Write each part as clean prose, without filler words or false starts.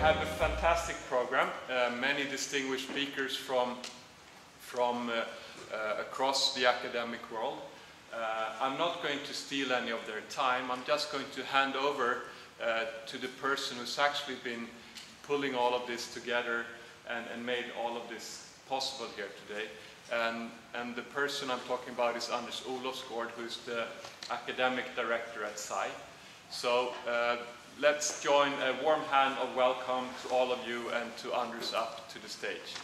have a fantastic program, many distinguished speakers from across the academic world. I'm not going to steal any of their time. I'm just going to hand over to the person who's actually been pulling all of this together and made all of this possible here today. And the person I'm talking about is Anders Olofsgård, who's the academic director at SCI. So let's join a warm hand of welcome to all of you and to Anders up to the stage.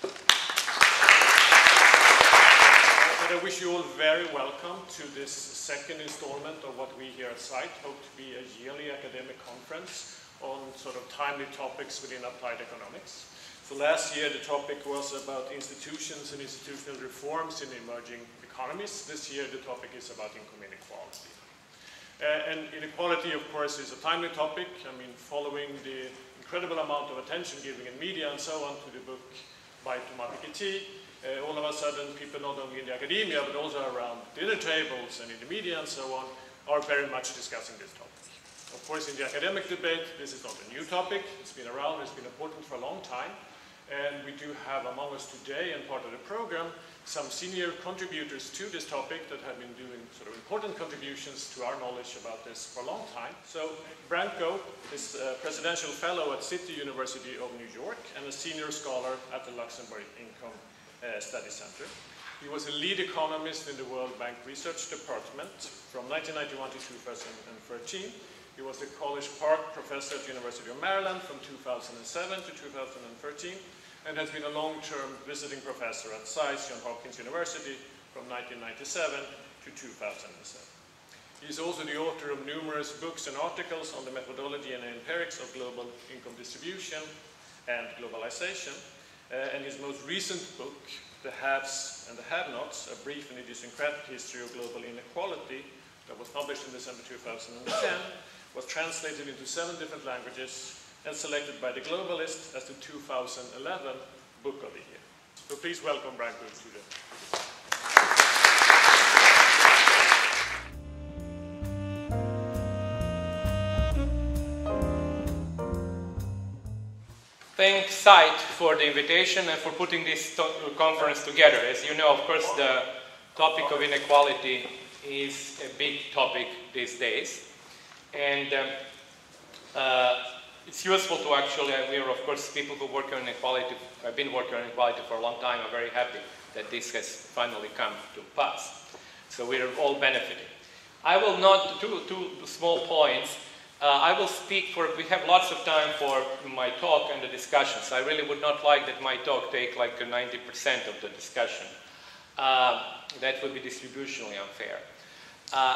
But I wish you all very welcome to this second installment of what we here at SCI hope to be a yearly academic conference on sort of timely topics within applied economics. So last year the topic was about institutions and institutional reforms in emerging economies. This year the topic is about income inequality. And inequality, of course, is a timely topic. I mean, following the incredible amount of attention given in media and so on to the book by Thomas Piketty, all of a sudden people not only in the academia but also around dinner tables and in the media and so on are very much discussing this topic. Of course, in the academic debate, this is not a new topic. It's been around, it's been important for a long time. And we do have among us today and part of the program some senior contributors to this topic that have been doing sort of important contributions to our knowledge about this for a long time. So Branko is a presidential fellow at City University of New York and a senior scholar at the Luxembourg Income Study Center. He was a lead economist in the World Bank Research Department from 1991 to 2013. He was the College Park Professor at the University of Maryland from 2007 to 2013 and has been a long-term visiting professor at SCI's Johns Hopkins University from 1997 to 2007. He is also the author of numerous books and articles on the methodology and empirics of global income distribution and globalization. And his most recent book, The Haves and the Have-Nots, A Brief and Idiosyncratic History of Global Inequality, that was published in December 2010, was translated into 7 different languages and selected by the Globalist as the 2011 Book of the Year. So please welcome Branko to the... Thanks, SCI, for the invitation and for putting this conference together. As you know, of course, the topic of inequality is a big topic these days. And it's useful to actually, we are of course people who work on inequality, have been working on inequality for a long time, are very happy that this has finally come to pass. So we are all benefiting. I will not, two small points. I will speak for, we have lots of time for my talk and the discussions. I really would not like that my talk take like 90% of the discussion. That would be distributionally unfair.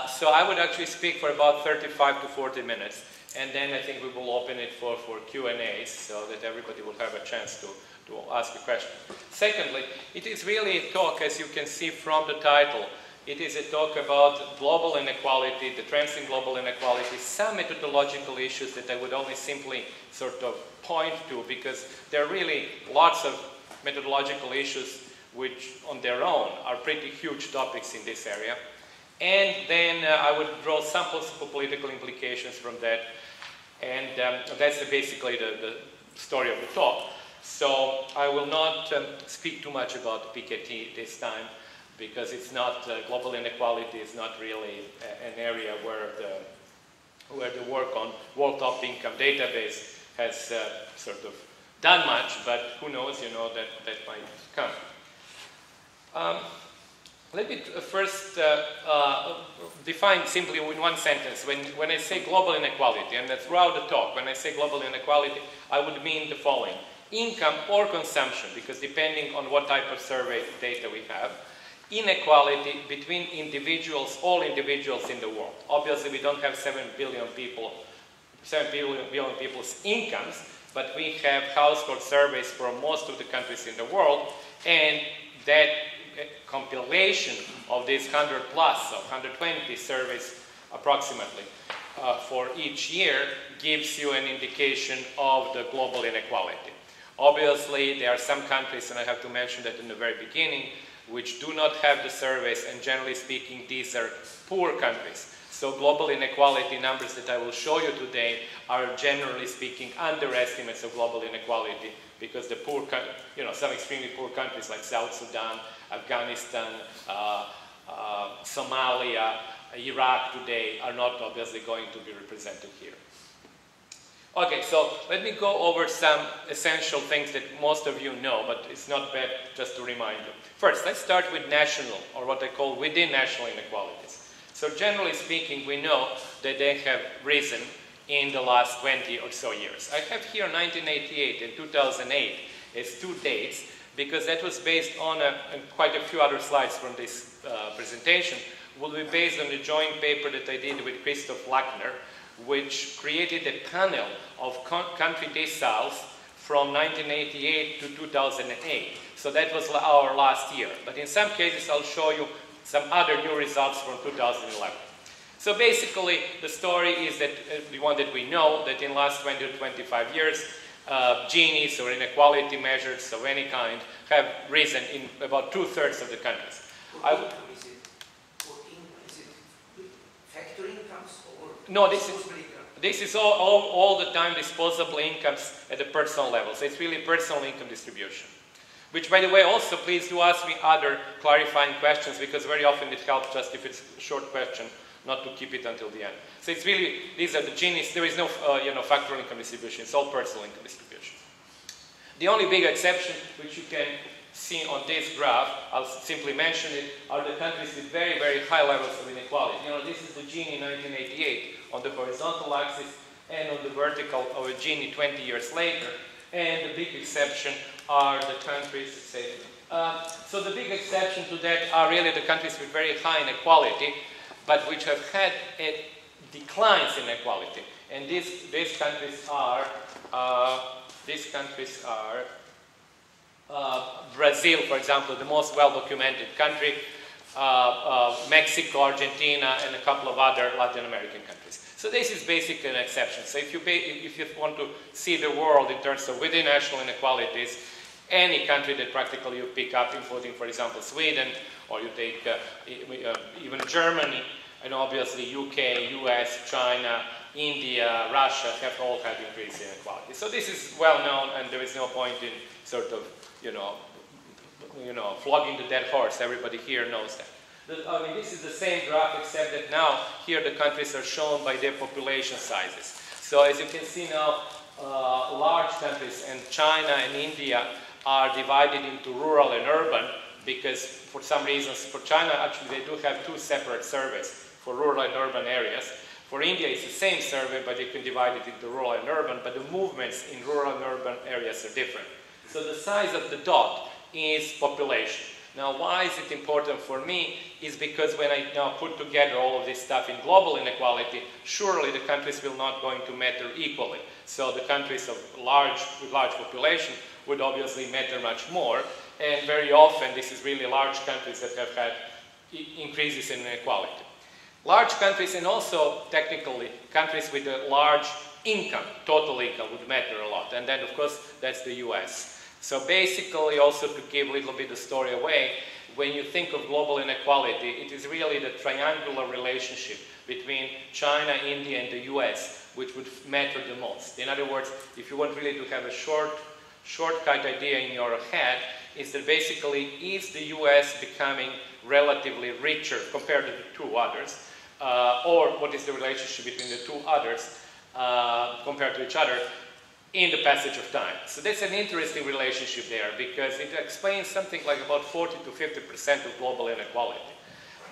So I would actually speak for about 35 to 40 minutes, and then I think we will open it for Q&As so that everybody will have a chance to ask a question. Secondly, it is really a talk, as you can see from the title, it is a talk about global inequality, the trends in global inequality, some methodological issues that I would only simply sort of point to, because there are really lots of methodological issues which on their own are pretty huge topics in this area. And then I would draw some possible political implications from that. And that's basically the story of the talk. So I will not speak too much about Piketty this time, because it's not, global inequality is not really an area where the work on World Top Income Database has sort of done much, but who knows, you know, that might come. Let me first define simply in one sentence. When I say global inequality, and throughout the talk, when I say global inequality, I would mean the following. Income or consumption, because depending on what type of survey data we have, inequality between individuals, all individuals in the world. Obviously, we don't have 7 billion people's incomes, but we have household surveys for most of the countries in the world, and that compilation of these 100 plus, or 120 surveys approximately for each year gives you an indication of the global inequality. Obviously, there are some countries, and I have to mention that in the very beginning, which do not have the surveys, and generally speaking, these are poor countries. So global inequality numbers that I will show you today are generally speaking underestimates of global inequality, because the poor, some extremely poor countries like South Sudan, Afghanistan, Somalia, Iraq today are not obviously going to be represented here. Okay, so let me go over some essential things that most of you know, but it's not bad just to remind you. First, let's start with national, or what I call within national inequalities. So generally speaking, we know that they have risen in the last 20 or so years. I have here 1988 and 2008 as two dates, because that was based on quite a few other slides from this presentation will be based on the joint paper that I did with Christoph Lackner, which created a panel of country deciles from 1988 to 2008. So that was our last year. But in some cases, I'll show you some other new results from 2011. So basically, the story is that the one that we know, that in the last 20 to 25 years, Gini's or inequality measures of any kind have risen in about 2/3 of the countries. Factor incomes or no, this is all the time disposable incomes at the personal level. So it's really personal income distribution. Which, by the way, also please do ask me other clarifying questions, because very often it helps just if it's a short question, not to keep it until the end. So it's really, these are the Gini's. There is no factorial income distribution. It's all personal income distribution. The only big exception, which you can see on this graph, I'll simply mention it, are the countries with very, very high levels of inequality. This is the Gini 1988 on the horizontal axis, and on the vertical of a Gini 20 years later. And the big exception are the countries, so the big exception to that are really the countries with very high inequality, but which have had a declines in inequality. And these countries are Brazil, for example, the most well-documented country, Mexico, Argentina, and a couple of other Latin American countries. So this is basically an exception. So if you want to see the world in terms of within national inequalities, any country that practically you pick up, including, for example, Sweden, or you take even Germany, and obviously UK, US, China, India, Russia have all had increased inequality. So this is well known, and there is no point in sort of, flogging the dead horse. Everybody here knows that. This is the same graph, except that now here the countries are shown by their population sizes. So as you can see now, large countries, and China and India are divided into rural and urban, because for some reasons, for China, actually they do have two separate surveys for rural and urban areas. For India, it's the same survey, but you can divide it into rural and urban, but the movements in rural and urban areas are different. So the size of the dot is population. Now, why is it important for me? Is because when I now put together all of this stuff in global inequality, surely the countries will not going to matter equally. So the countries with large population would obviously matter much more, and very often this is really large countries that have had increases in inequality. Large countries, and also technically countries with a large income, total income, would matter a lot. And then of course that's the US. So basically, also to give a little bit the story away, when you think of global inequality, it is really the triangular relationship between China, India, and the US which would matter the most. In other words, if you want really to have a shortcut idea in your head, is that basically, is the US becoming relatively richer compared to the two others, or what is the relationship between the two others compared to each other in the passage of time. So that's an interesting relationship there, because it explains something like about 40 to 50% of global inequality.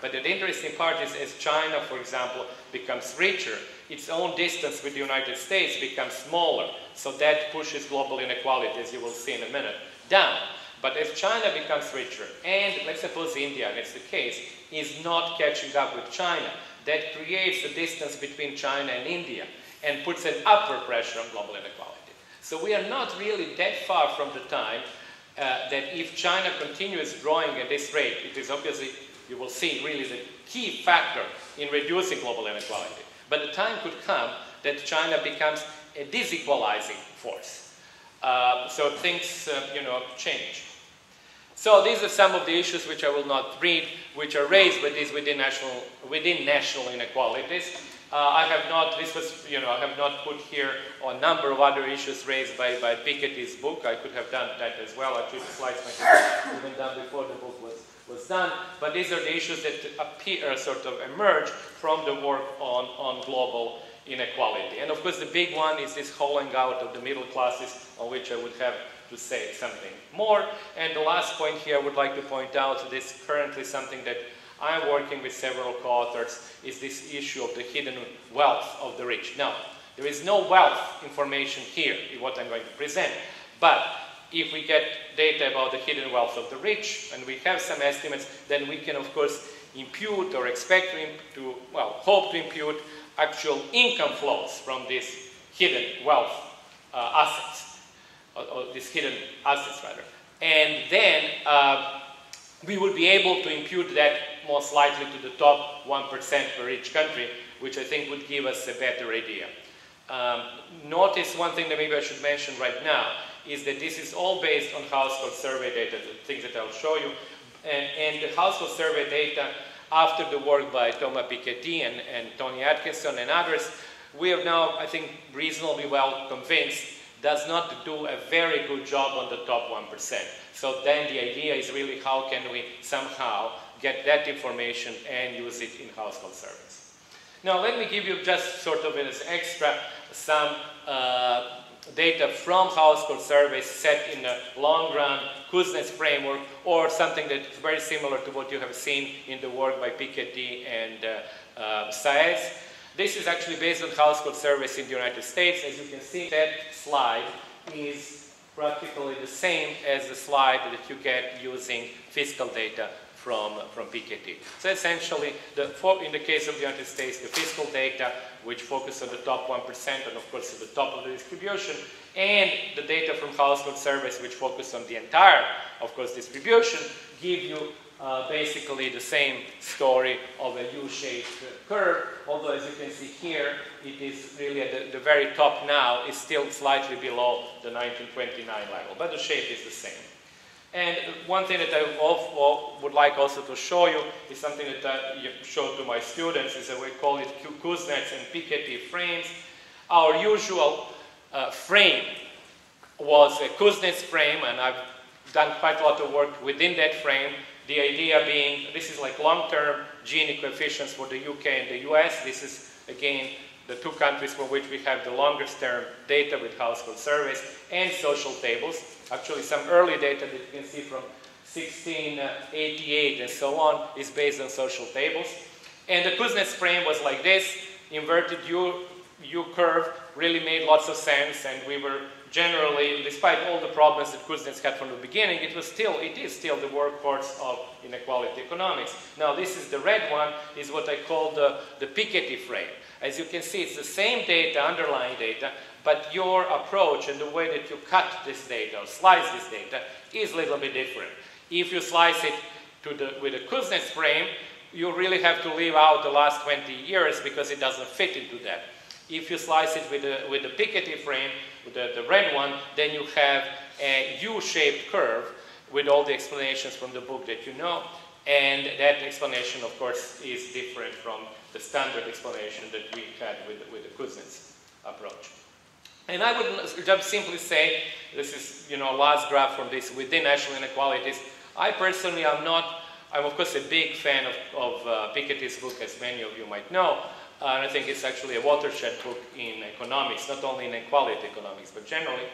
But the interesting part is, as China, for example, becomes richer, its own distance with the United States becomes smaller. So that pushes global inequality, as you will see in a minute, down. But as China becomes richer, and let's suppose India, and it's the case, is not catching up with China, that creates a distance between China and India and puts an upward pressure on global inequality. So we are not really that far from the time that if China continues growing at this rate, it is obviously, you will see, really the key factor in reducing global inequality. But the time could come that China becomes a disequalizing force. So things, change. So these are some of the issues which I will not read, which are raised with these within national inequalities. I have not, I have not put here a number of other issues raised by Piketty's book. I could have done that as well. Actually, the slides might have been done before the book was done. But these are the issues that appear, sort of emerge from the work on global inequality. And of course, the big one is this hollowing out of the middle classes, on which I would have to say something more. And the last point here I would like to point out, this currently something that I'm working with several co-authors, is this issue of the hidden wealth of the rich. Now, there is no wealth information here in what I'm going to present, but if we get data about the hidden wealth of the rich, and we have some estimates, then we can of course impute or expect to hope to impute actual income flows from these hidden wealth assets, or these hidden assets rather. And then we will be able to impute that most likely to the top 1% for each country, which I think would give us a better idea. Notice one thing that maybe I should mention right now is that this is all based on household survey data, the things that I'll show you. And the household survey data, after the work by Thomas Piketty and Tony Atkinson and others, we have now, I think, reasonably well convinced, does not do a very good job on the top 1%. So then the idea is really how can we somehow get that information and use it in household surveys. Now let me give you just sort of as extra some data from household surveys set in a long run Kuznets framework, or something that is very similar to what you have seen in the work by Piketty and Saez. This is actually based on household surveys in the United States. As you can see, that slide is practically the same as the slide that you get using fiscal data from Piketty. So essentially, in the case of the United States, the fiscal data, which focus on the top 1% and of course at the top of the distribution, and the data from household surveys, which focus on the entire, of course, distribution, give you basically the same story of a U-shaped curve, although as you can see here, it is really at the very top now, is still slightly below the 1929 level, but the shape is the same. And one thing that I would like also to show you is something that I show to my students, is that we call it Kuznets and Piketty frames. Our usual frame was a Kuznets frame, and I've done quite a lot of work within that frame. The idea being, this is like long-term Gini coefficients for the UK and the US. This is, again, the two countries for which we have the longest term data with household surveys and social tables. Actually, some early data that you can see from 1688 and so on is based on social tables. And the Kuznets frame was like this, inverted U curve, really made lots of sense, and we were generally, despite all the problems that Kuznets had from the beginning, it is still the workhorse of inequality economics. Now this is the red one, is what I call the Piketty frame. As you can see, it's the same data, underlying data, but your approach and the way that you cut this data or slice this data is a little bit different. If you slice it with the Kuznets frame, you really have to leave out the last 20 years because it doesn't fit into that. If you slice it with the Piketty frame, with the red one, then you have a U-shaped curve with all the explanations from the book that you know. And that explanation, of course, is different from the standard explanation that we had with the Kuznets approach. And I would just simply say, this is, last graph from this within national inequalities. I personally am not, I'm of course a big fan of Piketty's book, as many of you might know. And I think it's actually a watershed book in economics, not only in equality economics, but generally.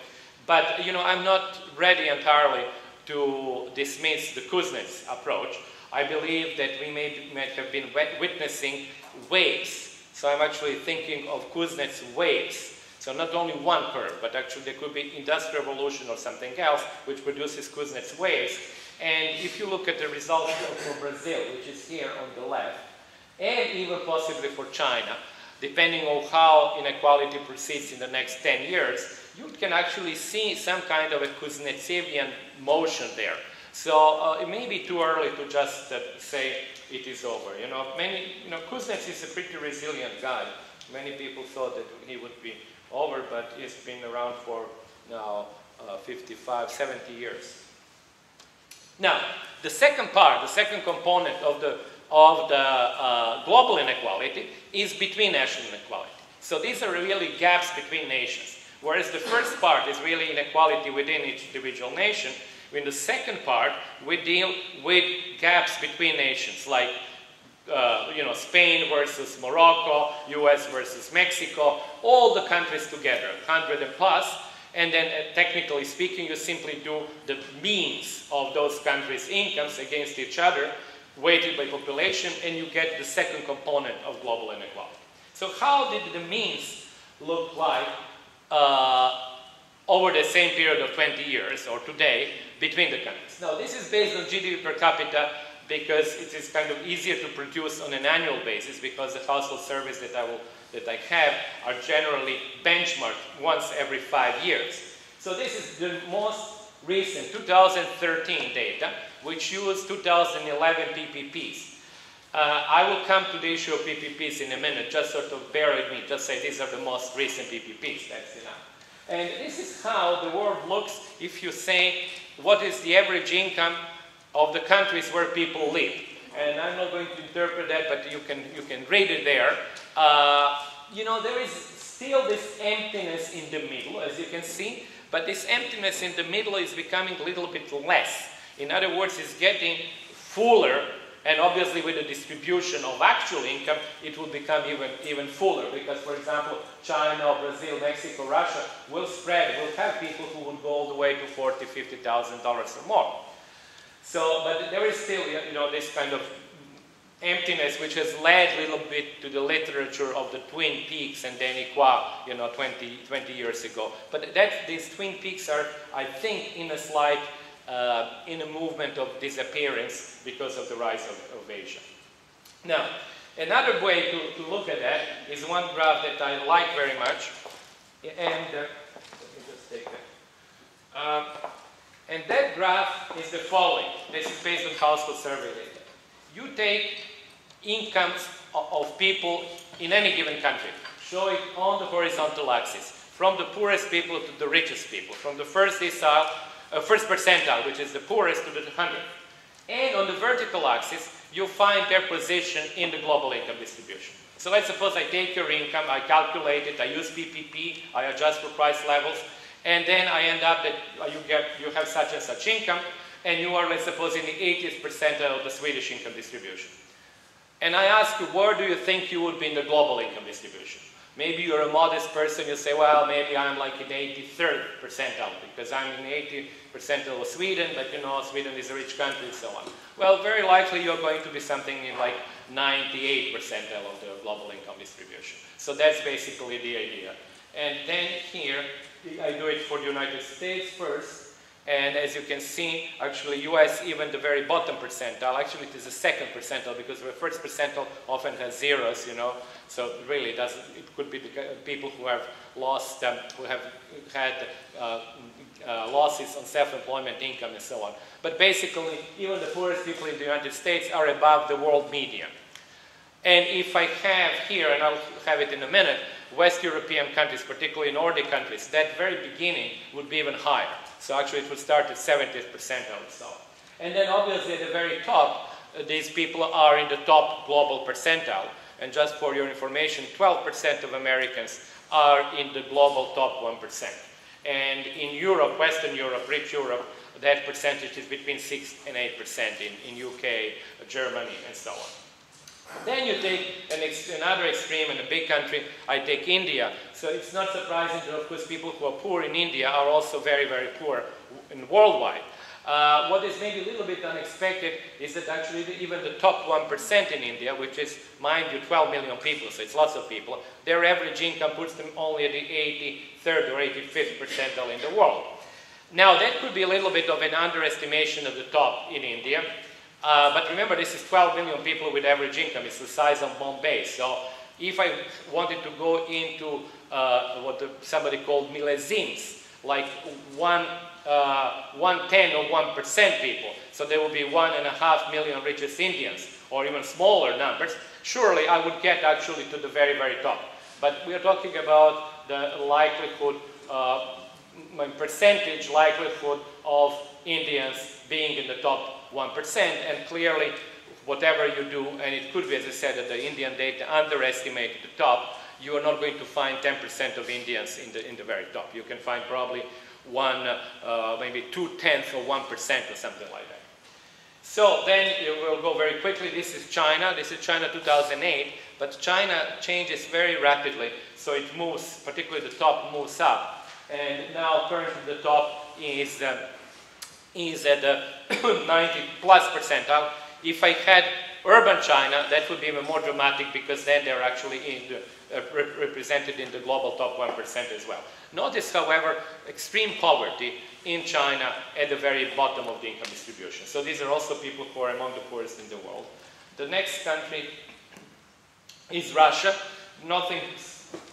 But, I'm not ready entirely to dismiss the Kuznets approach. I believe that we may have been witnessing waves. So I'm actually thinking of Kuznets waves. So not only one curve, but actually there could be industrial revolution or something else which produces Kuznets waves. And if you look at the results for Brazil, which is here on the left, and even possibly for China, depending on how inequality proceeds in the next 10 years, you can actually see some kind of a Kuznetsevian motion there. So it may be too early to just say it is over. Kuznets is a pretty resilient guy. Many people thought that he would be over, but he's been around for now 55, 70 years. Now, the second part, the second component of the global inequality is between national inequality. So these are really gaps between nations. Whereas the first part is really inequality within each individual nation, in the second part we deal with gaps between nations, like Spain versus Morocco, US versus Mexico, all the countries together, 100 and plus, and then technically speaking you simply do the means of those countries' incomes against each other, weighted by population, and you get the second component of global inequality. So how did the means look like over the same period of 20 years, or today, between the countries? Now, this is based on GDP per capita because it is kind of easier to produce on an annual basis, because the household surveys that I have are generally benchmarked once every 5 years. So this is the most recent 2013 data, which use 2011 PPPs. I will come to the issue of PPPs in a minute, just sort of bear with me, just say these are the most recent PPPs, that's enough. And this is how the world looks if you say what is the average income of the countries where people live. And I'm not going to interpret that, but you can read it there. There is still this emptiness in the middle, as you can see, but this emptiness in the middle is becoming a little bit less. In other words, it's getting fuller, and obviously with the distribution of actual income, it will become even fuller, because, for example, China, Brazil, Mexico, Russia will have people who will go all the way to $40,000, $50,000 or more. So, but there is still, this kind of emptiness, which has led a little bit to the literature of the Twin Peaks and the inequality, 20 years ago. But these Twin Peaks are, I think, in a slight, in a movement of disappearance because of the rise of Asia. Now, another way to look at that is one graph that I like very much, and let me just take that. And that graph is the following. This is based on household survey data. You take incomes of people in any given country, show it on the horizontal axis, from the poorest people to the richest people, from the first percentile, which is the poorest, to the 100th. And on the vertical axis, you find their position in the global income distribution. So let's suppose I take your income, I calculate it, I use PPP, I adjust for price levels, and then I end up that you have such and such income, and you are, let's suppose, in the 80th percentile of the Swedish income distribution. And I ask you, where do you think you would be in the global income distribution? Maybe you're a modest person, you say, well, maybe I'm like in the 83rd percentile, because I'm in the 80th percentile of Sweden, but Sweden is a rich country and so on. Well, very likely you're going to be something in like 98th percentile of the global income distribution. So that's basically the idea. And then here, I do it for the United States first. And as you can see, actually US, even the very bottom percentile, actually it is the second percentile, because the first percentile often has zeros, so really it could be the people who have lost, who have had losses on self-employment income and so on. But basically, even the poorest people in the United States are above the world median. And if I have here, and I'll have it in a minute, West European countries, particularly Nordic countries, that very beginning would be even higher. So actually it would start at 70th percentile or so. And then obviously at the very top, these people are in the top global percentile. And just for your information, 12% of Americans are in the global top 1%. And in Europe, Western Europe, rich Europe, that percentage is between 6 and 8% in UK, Germany, and so on. Then you take another extreme in a big country, I take India. So it's not surprising that, of course, people who are poor in India are also very, very poor worldwide. What is maybe a little bit unexpected is that actually even the top 1% in India, which is, mind you, 12 million people, so it's lots of people, their average income puts them only at the 83rd or 85th percentile in the world. Now, that could be a little bit of an underestimation of the top in India. But remember, this is 12 million people with average income. It's the size of Bombay. So if I wanted to go into what somebody called millésimes, like 1/10 or 1% people, so there will be 1.5 million richest Indians, or even smaller numbers, surely I would get actually to the very, very top. But we are talking about the likelihood percentage likelihood of Indians being in the top 1%, and clearly whatever you do, and it could be, as I said, that the Indian data underestimate the top, you are not going to find 10% of Indians in the very top. You can find probably maybe 2/10 of 1% or something like that. So then we'll go very quickly. This is China. This is China 2008, but China changes very rapidly. So it moves, particularly the top moves up. And now currently the top is at the 90+ percentile. If I had urban China, that would be even more dramatic, because then they're actually represented in the global top 1% as well. Notice, however, extreme poverty in China at the very bottom of the income distribution. So these are also people who are among the poorest in the world. The next country is Russia. Nothing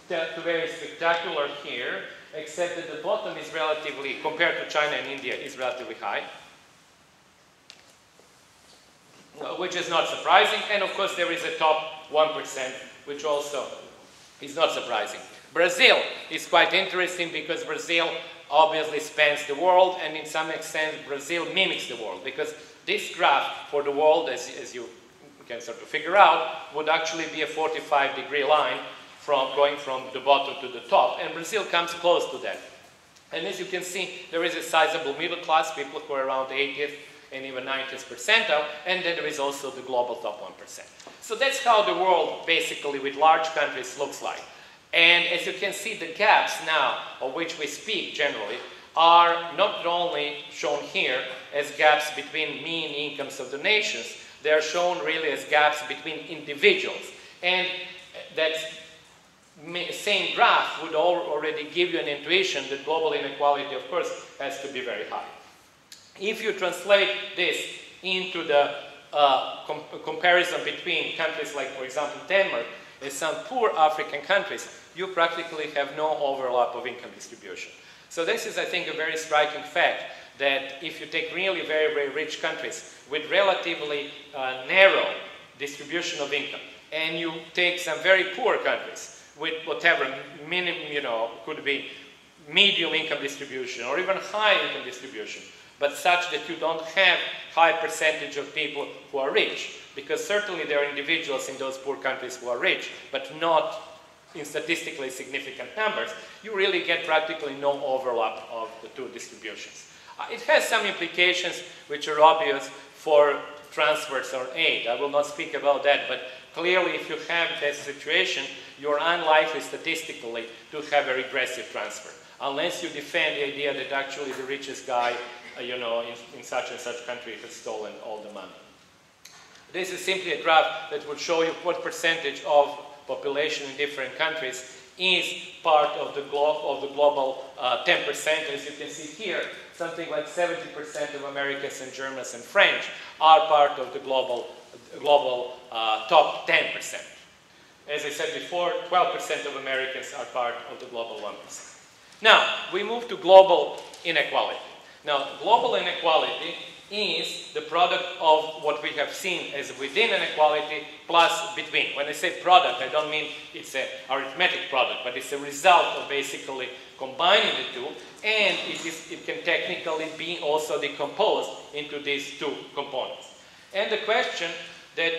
very spectacular here, except that the bottom is relatively, compared to China and India, is relatively high, which is not surprising. And of course there is a top 1%, which also is not surprising. Brazil is quite interesting, because Brazil obviously spans the world, and in some extent Brazil mimics the world, because this graph for the world, as you can sort of figure out, would actually be a 45-degree line going from the bottom to the top, and Brazil comes close to that. And as you can see, there is a sizable middle class, people who are around the 80th and even 90th percentile, and then there is also the global top 1%. So that's how the world, basically, with large countries looks like. And as you can see, the gaps now, of which we speak generally, are not only shown here as gaps between mean incomes of the nations, they are shown really as gaps between individuals. And that same graph would already give you an intuition that global inequality, of course, has to be very high. If you translate this into the comparison between countries like, for example, Denmark and some poor African countries, you practically have no overlap of income distribution. So this is, I think, a very striking fact, that if you take really very, very rich countries with relatively narrow distribution of income, and you take some very poor countries with whatever minimum, could be medium income distribution or even high income distribution, but such that you don't have high percentage of people who are rich, because certainly there are individuals in those poor countries who are rich, but not in statistically significant numbers, you really get practically no overlap of the two distributions. It has some implications which are obvious for transfers or aid. I will not speak about that, but clearly if you have that situation, you're unlikely statistically to have a regressive transfer, unless you defend the idea that actually the richest guy in such and such country has stolen all the money. This is simply a graph that will show you what percentage of population in different countries is part of the global 10%. As you can see here, something like 70% of Americans and Germans and French are part of the global top 10%. As I said before, 12% of Americans are part of the global 1%. Now, we move to global inequality. Now, global inequality is the product of what we have seen as within inequality plus between. When I say product, I don't mean it's an arithmetic product, but it's a result of basically combining the two, and it can technically be also decomposed into these two components. And the question that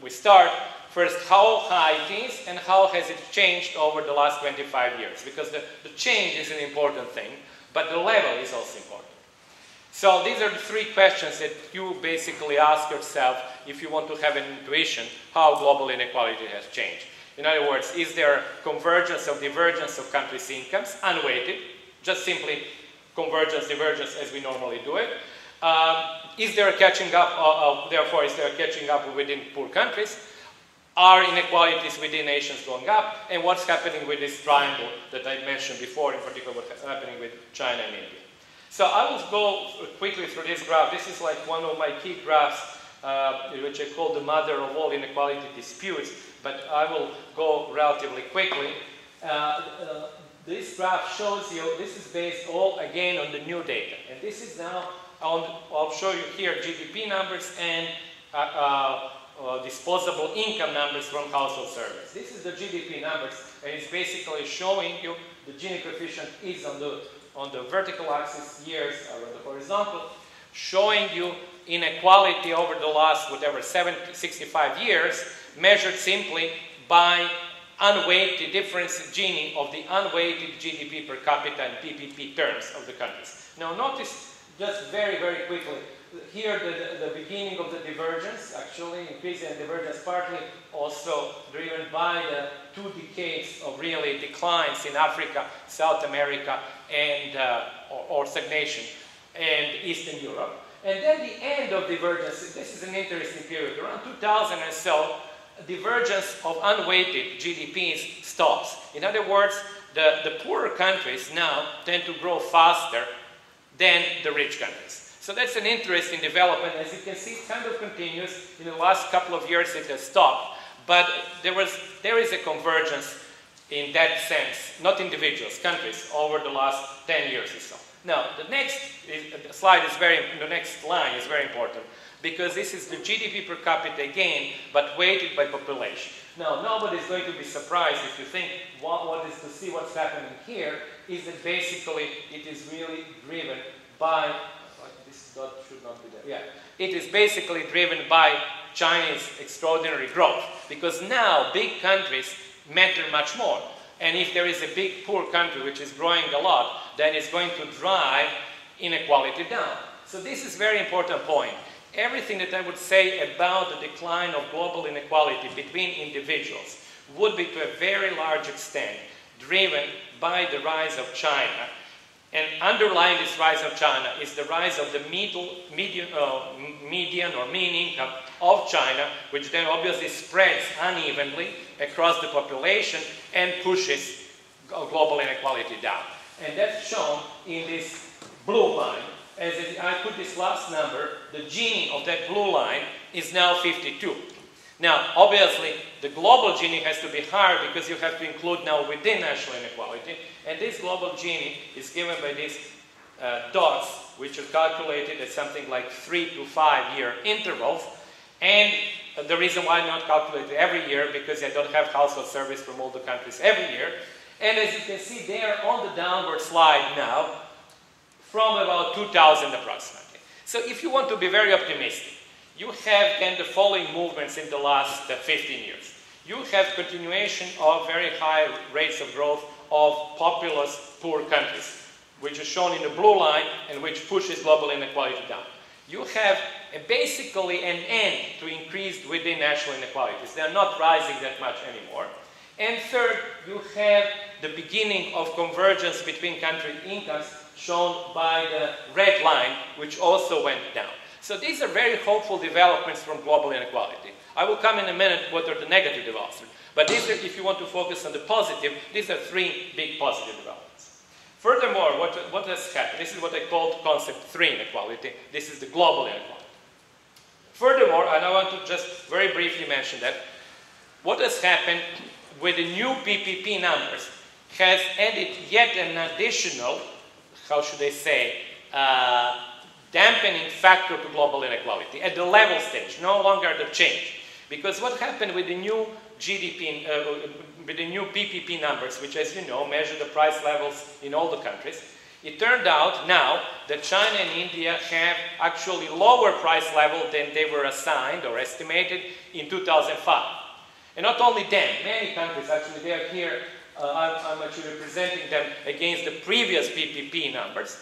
we start first, how high it is and how has it changed over the last 25 years, because the change is an important thing, but the level is also important. So these are the three questions that you basically ask yourself if you want to have an intuition how global inequality has changed. In other words, is there convergence or divergence of countries' incomes, unweighted, just simply convergence, divergence as we normally do it? Is there a catching up, therefore, is there a catching up within poor countries? Are inequalities within nations going up? And what's happening with this triangle that I mentioned before, in particular what's happening with China and India? So I will go quickly through this graph. This is like one of my key graphs, which I call the mother of all inequality disputes, but I will go relatively quickly. This graph shows you, this is based all again on the new data. And this is now, I'll show you here GDP numbers and disposable income numbers from household surveys. This is the GDP numbers, and it's basically showing you the Gini coefficient is on the vertical axis, years are on the horizontal, showing you inequality over the last, whatever, 65 years, measured simply by unweighted difference Gini of the unweighted GDP per capita in PPP terms of the countries. Now notice just very, very quickly, here the beginning of the divergence, actually increasing divergence partly also driven by the 2 decades of really declines in Africa, South America, and or stagnation, and Eastern Europe. And then the end of divergence, this is an interesting period, around 2000 or so, divergence of unweighted GDPs stops. In other words, the poorer countries now tend to grow faster than the rich countries. So that's an interesting development. As you can see, it kind of continues. In the last couple of years it has stopped. But there is a convergence in that sense, not individuals, countries, over the last 10 years or so. Now, the next line is very important, because this is the GDP per capita again, but weighted by population. Now, nobody's going to be surprised if you think what is to see what's happening here is that basically it is really driven by, this dot should not be there, yeah. It is basically driven by China's extraordinary growth, because now big countries matter much more. And if there is a big poor country which is growing a lot, then it's going to drive inequality down. So this is a very important point. Everything that I would say about the decline of global inequality between individuals would be to a very large extent driven by the rise of China. And underlying this rise of China is the rise of the median or mean income of China, which then obviously spreads unevenly across the population and pushes global inequality down. And that's shown in this blue line. As I put this last number, the Gini of that blue line is now 52. Now, obviously, the global Gini has to be higher because you have to include now within national inequality. And this global Gini is given by these dots, which are calculated at something like 3 to 5 year intervals. And the reason why not calculate every year, because I don't have household surveys from all the countries every year. And as you can see, they are on the downward slide now, from about 2000 approximately. So if you want to be very optimistic, you have then the following movements in the last 15 years. You have continuation of very high rates of growth of populous poor countries, which is shown in the blue line and which pushes global inequality down. You have basically an end to increased within national inequalities. They are not rising that much anymore. And third, you have the beginning of convergence between country incomes, shown by the red line, which also went down. So these are very hopeful developments from global inequality. I will come in a minute what are the negative developments. But these are, if you want to focus on the positive, these are 3 big positive developments. Furthermore, what has happened? This is what I called concept 3 inequality. This is the global inequality. Furthermore, and I want to just very briefly mention that, what has happened with the new PPP numbers has added yet an additional, how should I say, dampening factor to global inequality at the level stage, no longer the change. Because what happened with the new GDP, with the new PPP numbers, which, as you know, measure the price levels in all the countries, it turned out now that China and India have actually lower price level than they were assigned or estimated in 2005. And not only them, many countries, actually, they are here, I'm actually representing them against the previous PPP numbers.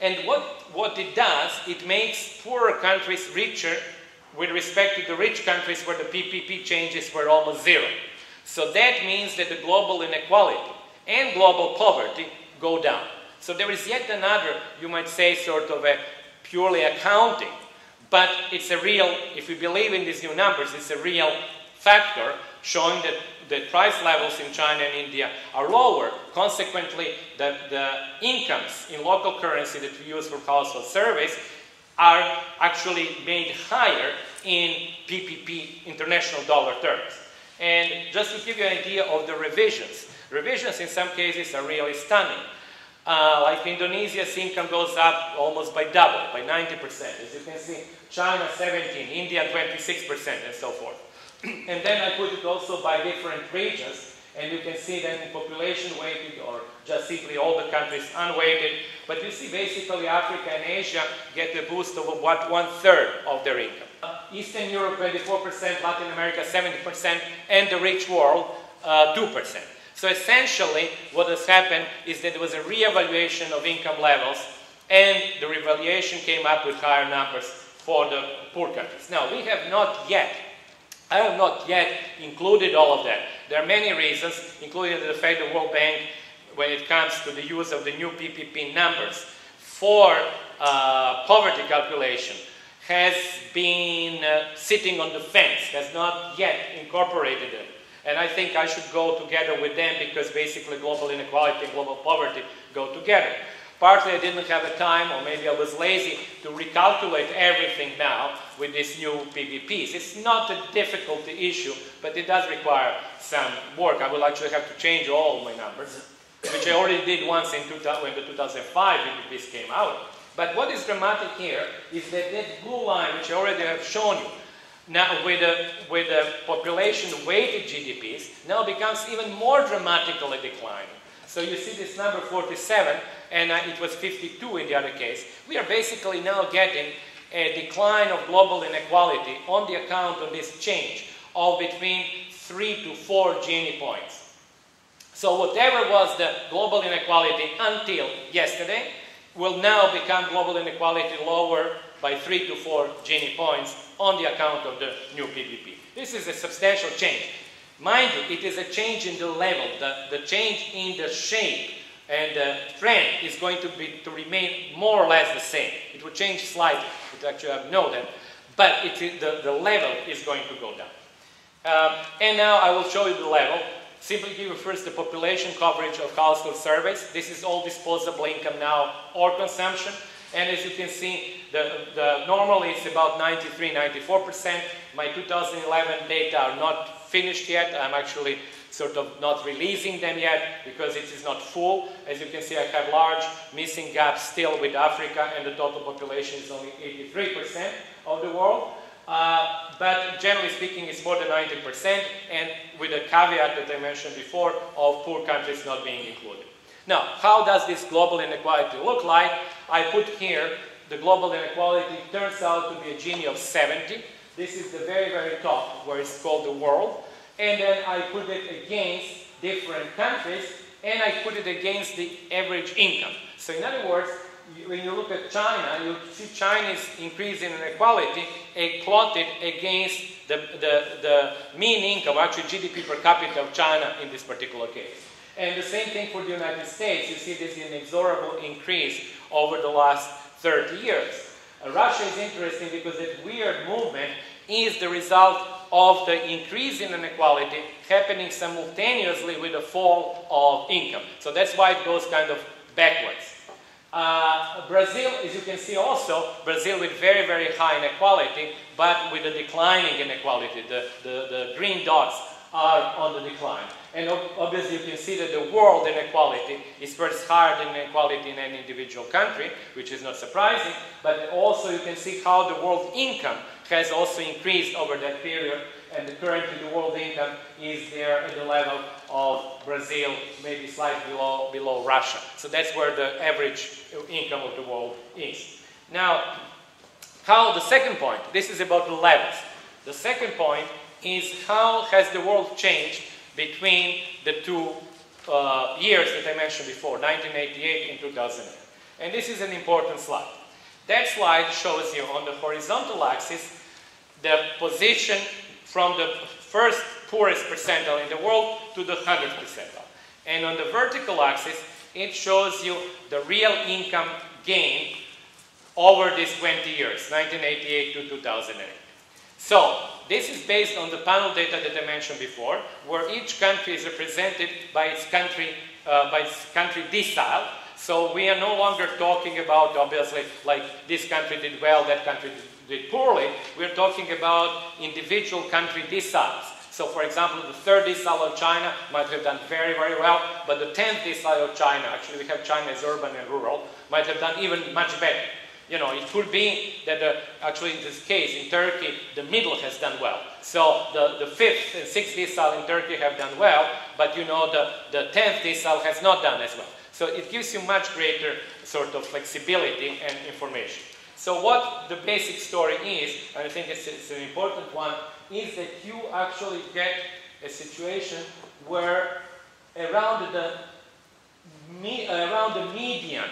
And what it does, it makes poorer countries richer with respect to the rich countries where the PPP changes were almost zero. So that means that the global inequality and global poverty go down. So there is yet another, you might say, sort of a purely accounting, but it's a real, if you believe in these new numbers, it's a real factor showing that the price levels in China and India are lower. Consequently, the incomes in local currency that we use for household surveys are actually made higher in PPP international dollar terms. And just to give you an idea of the revisions in some cases are really stunning. Like Indonesia's income goes up almost by double, by 90%. As you can see, China 17, India 26%, and so forth. And then I put it also by different regions. And you can see then population weighted, or just simply all the countries unweighted. But you see basically Africa and Asia get a boost of about 1/3 of their income. Eastern Europe 24%, Latin America 70%, and the rich world 2%. So essentially what has happened is that there was a re-evaluation of income levels, and the revaluation came up with higher numbers for the poor countries. Now I have not yet included all of that. There are many reasons, including the fact that the World Bank, when it comes to the use of the new PPP numbers for poverty calculation, has been sitting on the fence, has not yet incorporated it. And I think I should go together with them, because basically global inequality and global poverty go together. Partly I didn't have the time, or maybe I was lazy, to recalculate everything now with these new PPPs. It's not a difficult issue, but it does require some work. I will actually have to change all of my numbers, which I already did once when the 2005 PPPs came out. But what is dramatic here is that that blue line, which I already have shown you, now with the population-weighted GDPs, now becomes even more dramatically declining. So you see this number 47, and it was 52 in the other case. We are basically now getting a decline of global inequality on the account of this change of between 3 to 4 Gini points. So whatever was the global inequality until yesterday will now become global inequality lower by 3 to 4 Gini points on the account of the new PPP. This is a substantial change. Mind you, it is a change in the level, the change in the shape, and the trend is going to remain more or less the same. It will change slightly, it actually I know that, but the level is going to go down. And now I will show you the level. Simply give you first the population coverage of household surveys. This is all disposable income now or consumption. And as you can see, normally it's about 93–94%. My 2011 data are not finished yet. I'm actually sort of not releasing them yet because it is not full. As you can see, I have large missing gaps still with Africa, and the total population is only 83% of the world. But generally speaking, it's more than 90%, and with a caveat that I mentioned before of poor countries not being included. Now, how does this global inequality look like? I put here the global inequality turns out to be a Gini of 70. This is the very, very top, where it's called the world. And then I put it against different countries, and I put it against the average income. So in other words, when you look at China, you see China's increase in inequality plotted against the mean income, actually GDP per capita of China in this particular case. And the same thing for the United States. You see this inexorable increase over the last 30 years. Russia is interesting because that weird movement is the result of the increase in inequality happening simultaneously with a fall of income. So that's why it goes kind of backwards. Brazil, as you can see also, Brazil with very, very high inequality, but with a declining inequality. The green dots are on the decline. And obviously you can see that the world inequality is first higher than inequality in any individual country, which is not surprising, but also you can see how the world income has also increased over that period, and currently the world income is there at the level of Brazil, maybe slightly below Russia. So that's where the average income of the world is. Now, the second point, this is about the levels. The second point is how has the world changed between the two years that I mentioned before, 1988 and 2008. And this is an important slide. That slide shows you on the horizontal axis the position from the first poorest percentile in the world to the 100th percentile. And on the vertical axis, it shows you the real income gain over these 20 years, 1988 to 2008. So, this is based on the panel data that I mentioned before, where each country is represented by its country decile. So we are no longer talking about, obviously, like this country did well, that country did poorly. We're talking about individual country deciles. So, for example, the 3rd decile of China might have done very, very well, but the 10th decile of China, actually we have China as urban and rural, might have done even much better. You know, it could be that actually in this case, in Turkey, the middle has done well. So the 5th and 6th decile in Turkey have done well, but you know, the 10th decile has not done as well. So it gives you much greater sort of flexibility and information. So what the basic story is, and I think it's an important one, is that you actually get a situation where around the median,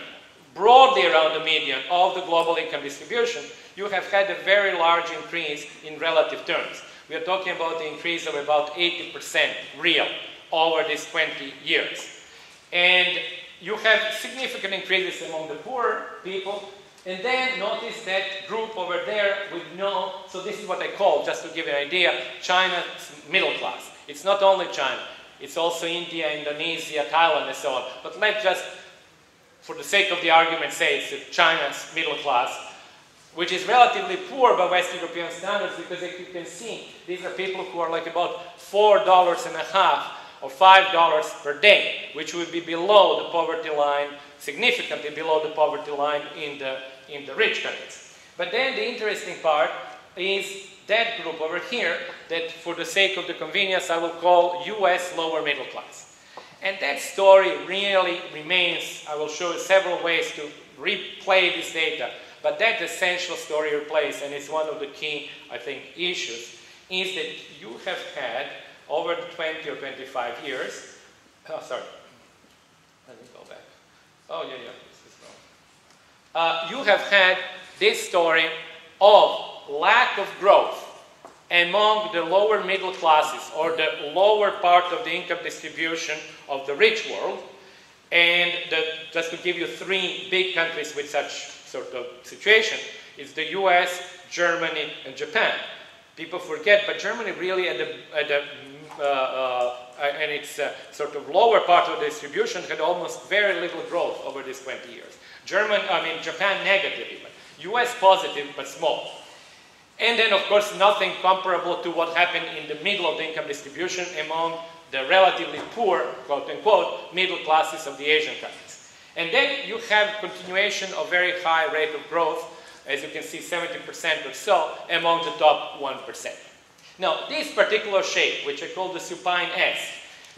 broadly around the median of the global income distribution, you have had a very large increase in relative terms. We are talking about the increase of about 80% real over these 20 years. And you have significant increases among the poor people. And then notice that group over there with no, so this is what I call, just to give you an idea, China's middle class. It's not only China, it's also India, Indonesia, Thailand, and so on. But let's just, for the sake of the argument, say it's China's middle class, which is relatively poor by West European standards, because as you can see, these are people who are like about $4.50 or $5 per day, which would be below the poverty line, significantly below the poverty line in the rich countries. But then the interesting part is that group over here, that for the sake of the convenience I will call US lower middle class. And that story really remains. I will show you several ways to replay this data, but that essential story replays, and it's one of the key, I think, issues, is that you have had over the 20 or 25 years, let me go back. Oh, yeah, this is wrong. You have had this story of lack of growth among the lower middle classes, or the lower part of the income distribution of the rich world. And just to give you 3 big countries with such sort of situation, is the US, Germany, and Japan. People forget, but Germany really and its sort of lower part of the distribution had almost very little growth over these 20 years. Japan negative even. US positive, but small. And then, of course, nothing comparable to what happened in the middle of the income distribution among the relatively poor, quote-unquote, middle classes of the Asian countries. And then you have continuation of very high rate of growth, as you can see, 70% or so, among the top 1%. Now, this particular shape, which I call the supine S,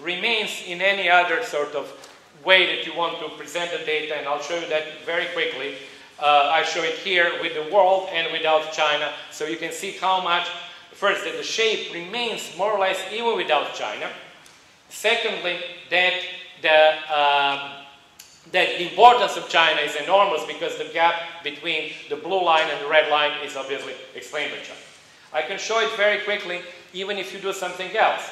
remains in any other sort of way that you want to present the data, and I'll show you that very quickly. I show it here with the world and without China, so you can see how much, first, that the shape remains more or less even without China. Secondly, that the importance of China is enormous, because the gap between the blue line and the red line is obviously explained by China. I can show it very quickly, even if you do something else,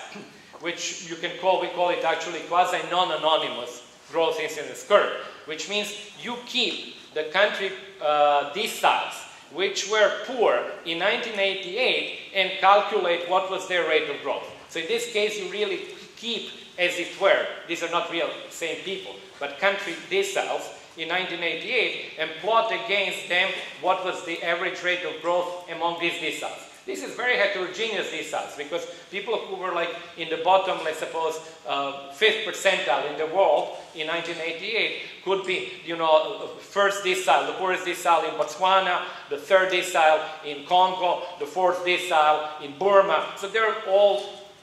which you can call, we call it actually quasi-non-anonymous growth incidence curve, which means you keep the country deciles, which were poor in 1988, and calculate what was their rate of growth. So in this case, you really keep as it were, these are not real same people, but country deciles in 1988, and plot against them what was the average rate of growth among these deciles. This is very heterogeneous deciles, because people who were like in the bottom, let's suppose, 5th percentile in the world in 1988 could be, you know, first decile, the poorest decile in Botswana, the 3rd decile in Congo, the 4th decile in Burma. So they're all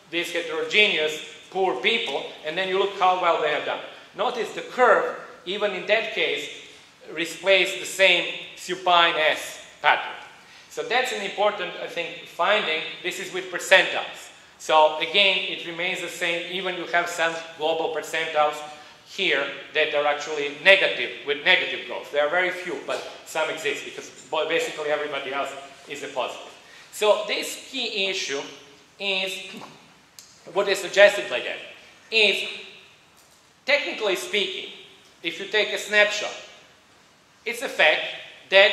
these heterogeneous poor people, and then you look how well they have done. Notice the curve, even in that case, displays the same supine S pattern. So that's an important, I think, finding. This is with percentiles. So again, it remains the same, even you have some global percentiles here that are actually negative, with negative growth. There are very few, but some exist, because basically everybody else is a positive. So this key issue is, what is suggested by that, is, technically speaking, if you take a snapshot, it's a fact that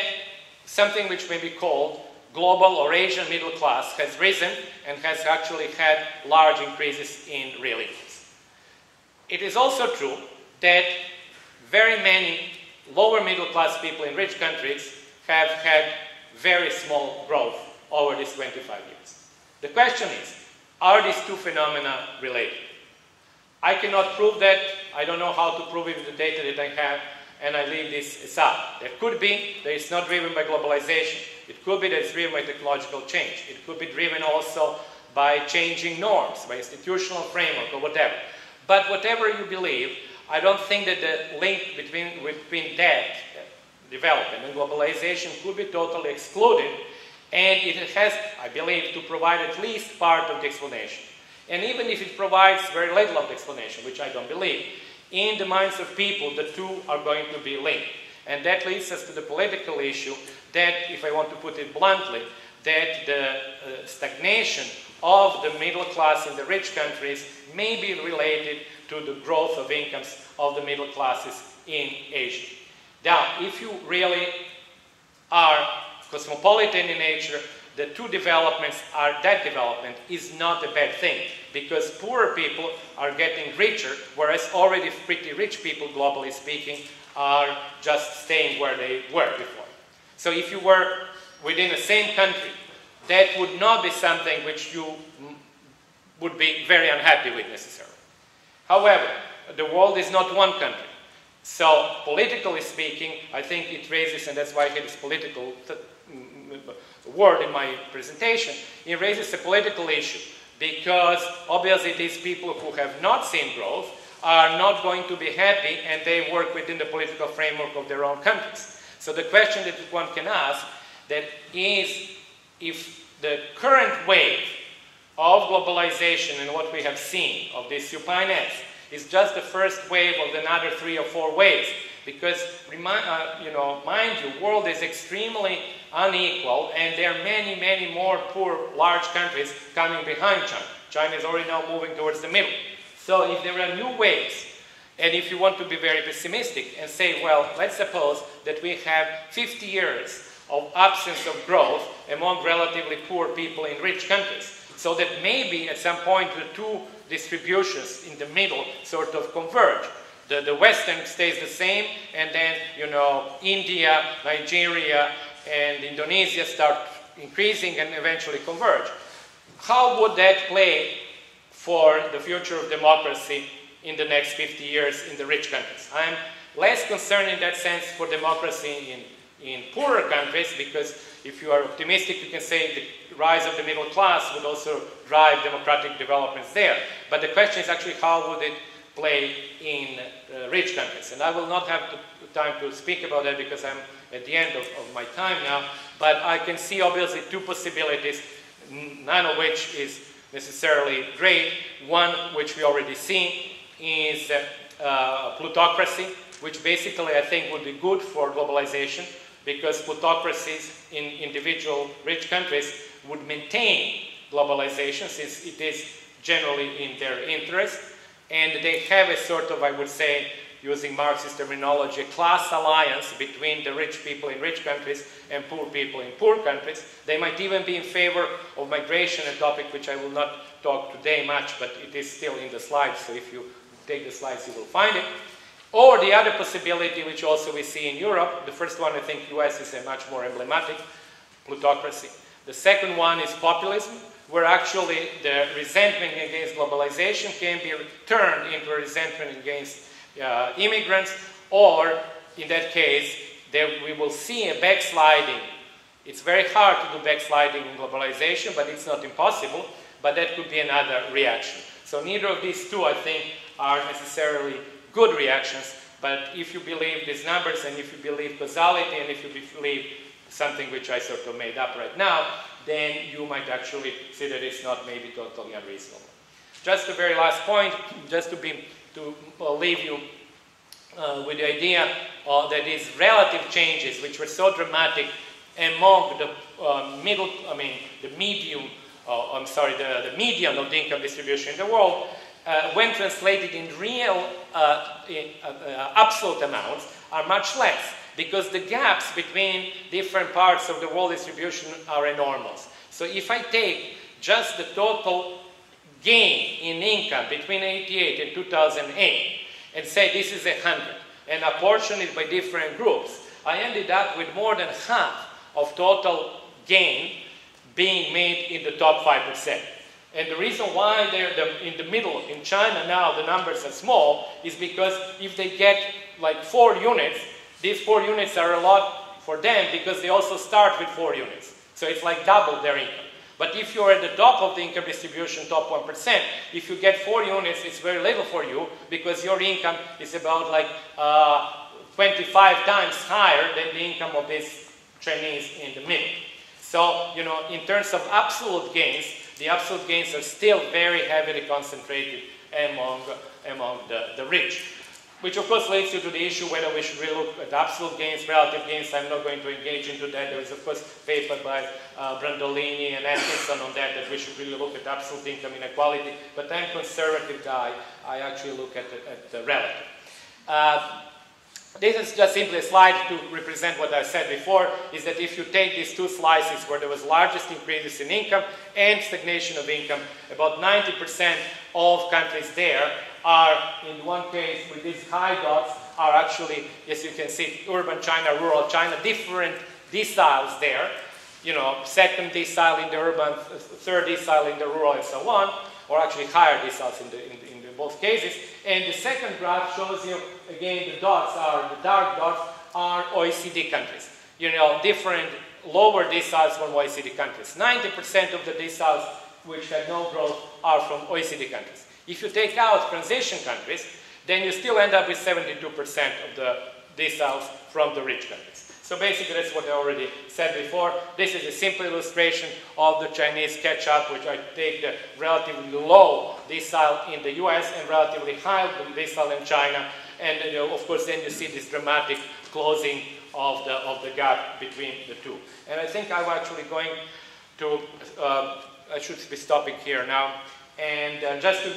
something which may be called global or Asian middle class has risen and has actually had large increases in real incomes. It is also true that very many lower middle class people in rich countries have had very small growth over these 25 years. The question is, are these two phenomena related? I cannot prove that. I don't know how to prove it with the data that I have, and I leave this aside. There could be that it's not driven by globalization. It could be that it's driven by technological change. It could be driven also by changing norms, by institutional framework or whatever. But whatever you believe, I don't think that the link between that development and globalization could be totally excluded, and it has, I believe, to provide at least part of the explanation. And even if it provides very little of the explanation, which I don't believe, in the minds of people, the two are going to be linked. And that leads us to the political issue that, if I want to put it bluntly, that the stagnation of the middle class in the rich countries may be related to the growth of incomes of the middle classes in Asia. Now, if you really are cosmopolitan in nature, the two developments are, that development is not a bad thing, because poorer people are getting richer, whereas already pretty rich people, globally speaking, are just staying where they were before. So if you were within the same country, that would not be something which you would be very unhappy with necessarily. However, the world is not one country. So, politically speaking, I think it raises, and that's why I had this political word in my presentation, it raises a political issue, because obviously these people who have not seen growth are not going to be happy, and they work within the political framework of their own countries. So the question that one can ask that is, if the current wave of globalization and what we have seen of this supineness is just the first wave of another 3 or 4 waves, because mind you, the world is extremely unequal, and there are many, many more poor, large countries coming behind China. China is already now moving towards the middle. So if there are new waves, and if you want to be very pessimistic and say, well, let's suppose that we have 50 years of absence of growth among relatively poor people in rich countries, so that maybe at some point the two distributions in the middle sort of converge. The Western stays the same, and then, India, Nigeria, and Indonesia start increasing and eventually converge. How would that play for the future of democracy in the next 50 years in the rich countries? I'm less concerned in that sense for democracy in poorer countries, because if you are optimistic, you can say the rise of the middle class would also drive democratic developments there. But the question is actually, how would it play in rich countries? And I will not have the time to speak about that, because I'm at the end of my time now. But I can see obviously two possibilities, none of which is necessarily great. One, which we already see, is plutocracy, which basically I think would be good for globalization, because plutocracies in individual rich countries would maintain globalization, since it is generally in their interest, and they have a sort of, I would say, using Marxist terminology, a class alliance between the rich people in rich countries and poor people in poor countries. They might even be in favor of migration, a topic which I will not talk today much, but it is still in the slides, so if you take the slides you will find it. Or the other possibility, which also we see in Europe, the first one I think US is a much more emblematic, plutocracy. The second one is populism, where actually the resentment against globalization can be turned into a resentment against immigrants, or in that case, we will see a backsliding. It's very hard to do backsliding in globalization, but it's not impossible, but that could be another reaction. So neither of these two, I think, are necessarily good reactions, but if you believe these numbers, and if you believe causality, and if you believe something which I sort of made up right now, then you might actually see that it's not maybe totally unreasonable. Just a very last point, just to leave you with the idea that these relative changes, which were so dramatic among the the median of the income distribution in the world, when translated in real absolute amounts, are much less, because the gaps between different parts of the world distribution are enormous. So if I take just the total gain in income between 1988 and 2008 and say this is 100 and apportion it by different groups, I ended up with more than half of total gain being made in the top 5%. And the reason why they're in the middle, in China now, the numbers are small, is because if they get like 4 units, these 4 units are a lot for them because they also start with 4 units. So it's like double their income. But if you're at the top of the income distribution, top 1%, if you get 4 units, it's very little for you because your income is about like 25 times higher than the income of this Chinese in the middle. So, you know, in terms of absolute gains, the absolute gains are still very heavily concentrated among the rich. Which of course leads you to the issue whether we should really look at absolute gains, relative gains. I'm not going to engage into that. There is of course a paper by Brandolini and Atkinson on that we should really look at absolute income inequality. But I'm a conservative guy. I actually look at the relative. This is just simply a slide to represent what I said before, is that if you take these 2 slices where there was largest increases in income and stagnation of income, about 90% of countries there are, in one case with these high dots, are actually, as you can see, urban China, rural China, different deciles there. You know, second decile in the urban, third decile in the rural, and so on, or actually higher deciles in both cases. And the second graph shows you, again, the dark dots are OECD countries. You know, different lower deciles from OECD countries. 90% of the deciles which had no growth are from OECD countries. If you take out transition countries, then you still end up with 72% of the deciles from the rich countries. So basically that's what I already said before. This is a simple illustration of the Chinese catch-up, which I take the relatively low decile in the US and relatively high decile in China. And of course then you see this dramatic closing of the gap between the two. And I think I'm actually going to, I should be stopping here now. And just to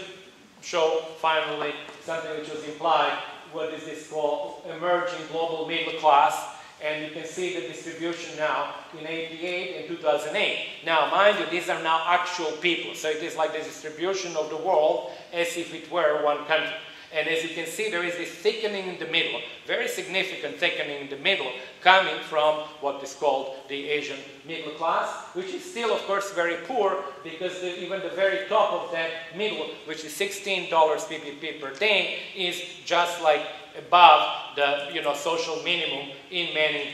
show finally something which was implied, what is this called emerging global middle class. And you can see the distribution now in 88 and 2008. Now, mind you, these are now actual people. So it is like the distribution of the world as if it were one country. And as you can see, there is this thickening in the middle, very significant thickening in the middle, coming from what is called the Asian middle class, which is still, of course, very poor, because even the very top of that middle, which is $16 PPP per day, is just like above the social minimum in many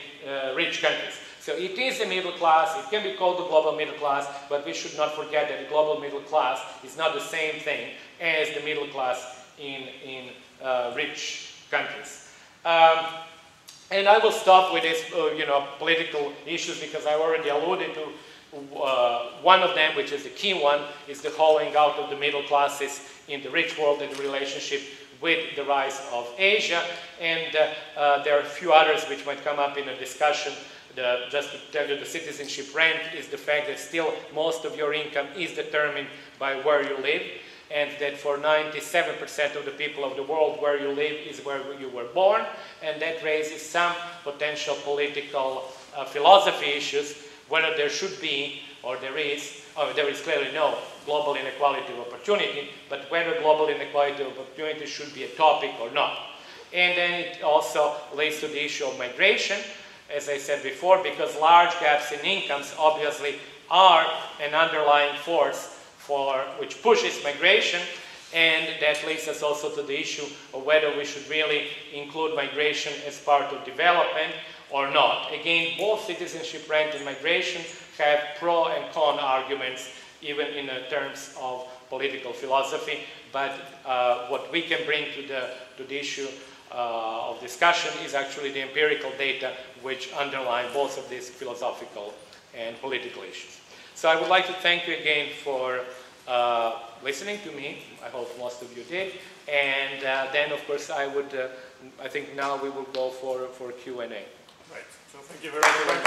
rich countries. So it is a middle class. It can be called the global middle class, but we should not forget that the global middle class is not the same thing as the middle class in rich countries. And I will stop with this, political issues, because I already alluded to one of them, which is the key one, is the hollowing out of the middle classes in the rich world and the relationship with the rise of Asia. And there are a few others which might come up in a discussion. Just to tell you, the citizenship rent is the fact that still most of your income is determined by where you live. And that for 97% of the people of the world, where you live is where you were born. And that raises some potential political philosophy issues, whether there should be, or there is clearly no global inequality of opportunity, but whether global inequality of opportunity should be a topic or not. And then it also leads to the issue of migration, as I said before, because large gaps in incomes obviously are an underlying force which pushes migration, and that leads us also to the issue of whether we should really include migration as part of development or not. Again, both citizenship rent and migration have pro and con arguments, even in terms of political philosophy, but what we can bring to the issue of discussion is actually the empirical data which underlie both of these philosophical and political issues. So I would like to thank you again for listening to me. I hope most of you did. And then, of course, I think now we will go for Q&A. Right. So thank you very much.